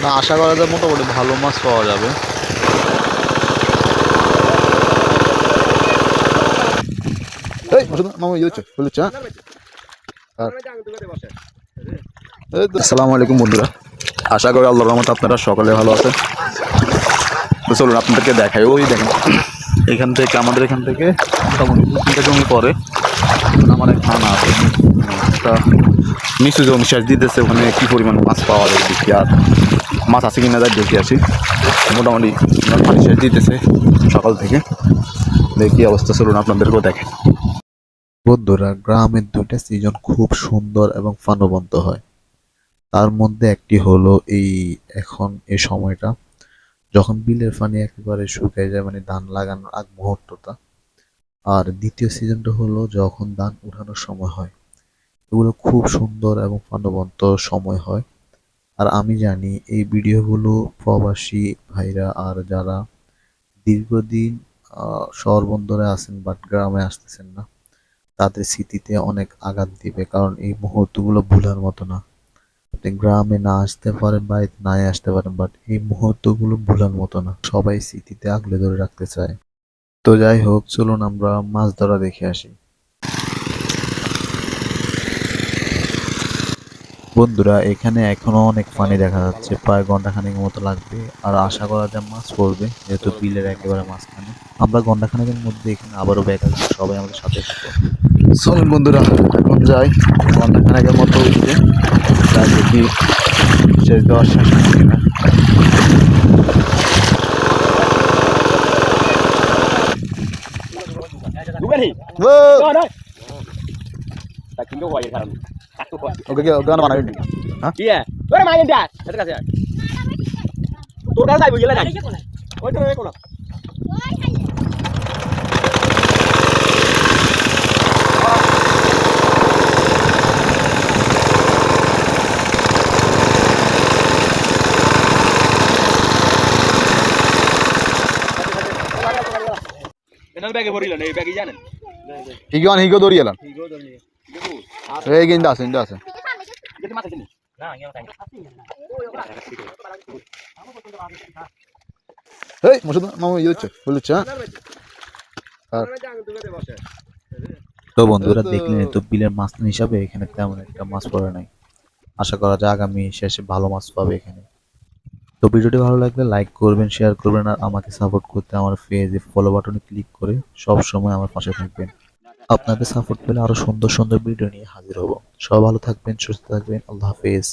না, আশা করা যায় মোটামুটি ভালো মাছ পাওয়া যাবে। এই মামা ইয়ে হচ্ছে বলেছে। আসসালামু আলাইকুম বন্ধুরা, আশা করি আল্লাহর রহমতে আপনারা সকলে ভালো আছেন। তো চলুন আপনাদেরকে দেখাই। ওই দেখেন, এখান থেকে আমাদের এখান থেকে মোটামুটি 2-3টা জমি পরে আমার এক খানা আছে, একটা নিচু জমি সেচ দিতেছে। ওখানে কী পরিমাণ মাছ পাওয়া যায় দেখি, আর মাছ আছে কিনা যায় দেখে আসি। মোটামুটি পানি সেচ দিতেছে সকাল থেকে, দেখি অবস্থা। চলুন আপনাদেরকেও দেখে। বন্ধুরা, গ্রামের দুইটা সিজন খুব সুন্দর এবং প্রাণবন্ত হয়। তার মধ্যে একটি হলো এখন এই সময়টা যখন বিলের পানি একেবারে শুকিয়ে যায়, মানে ধান লাগানোর আগ মুহূর্তটা। আর দ্বিতীয় সিজনটা হলো যখন ধান উঠানোর সময় হয়। এগুলো খুব সুন্দর এবং প্রাণবন্ত সময় হয়। আর আমি জানি এই ভিডিওগুলো প্রবাসী ভাইরা আর যারা দীর্ঘদিন শহর বন্দরে আছেন বাট গ্রামে আসতেছেন না, তাদের স্মৃতিতে অনেক আঘাত দিবে, কারণ এই মুহূর্তগুলো ভুলার মতো না। আপনি গ্রামে না আসতে পারেন, বাড়িতে নাই আসতে পারেন, বাট এই মুহূর্তগুলো ভুলার মতো না। সবাই স্মৃতিতে আগলে ধরে রাখতে চায়। তো যাই হোক, চলুন আমরা মাছ ধরা দেখে আসি। বন্ধুরা, এখানে এখনো অনেক পানি দেখা যাচ্ছে, প্রায় ঘন্টাখানেক মতো লাগবে। আর আশা করা যায় মাছ পড়বে, যেহেতু বিলের একেবারে মাঝখানে। আমরা ঘন্টাখানেকের মধ্যে এখানে আবারও ব্যাক আসবো, সবাই আমাদের সাথে থাকো। চলুন বন্ধুরা, এখন যাই। ঘন্টাখানেকের মতো উঠবে, তাই দেখি শেষ দেওয়ার শেষ হয় কিনা। ওকে গান বানাবি? হ্যাঁ, তোর কাছে গেলে না ওই তো কোনো হিগো দৌড়ি এলাম। এই কিন্তু আছে, কিন্তু আছে। এই মসুদ মামা ইয়ে হচ্ছে বলেছে। তো বন্ধুরা, দেখলেন তো বিলের মাছ হিসাবে এখানে তেমন একটা মাছ পড়ে নাই। আশা করা যায় আগামী শেষে ভালো মাছ পাবে এখানে। তো ভিডিওটি ভালো লাগলে লাইক করবেন, শেয়ার করবেন, আর আমাকে সাপোর্ট করতে আমার পেজে ফলো বাটনে ক্লিক করে সব সময় আমার পাশে থাকবেন। আপনাদের সাপোর্ট পেলে আরো সুন্দর সুন্দর ভিডিও নিয়ে হাজির হব। সবাই ভালো থাকবেন, সুস্থ থাকবেন। আল্লাহ হাফেজ।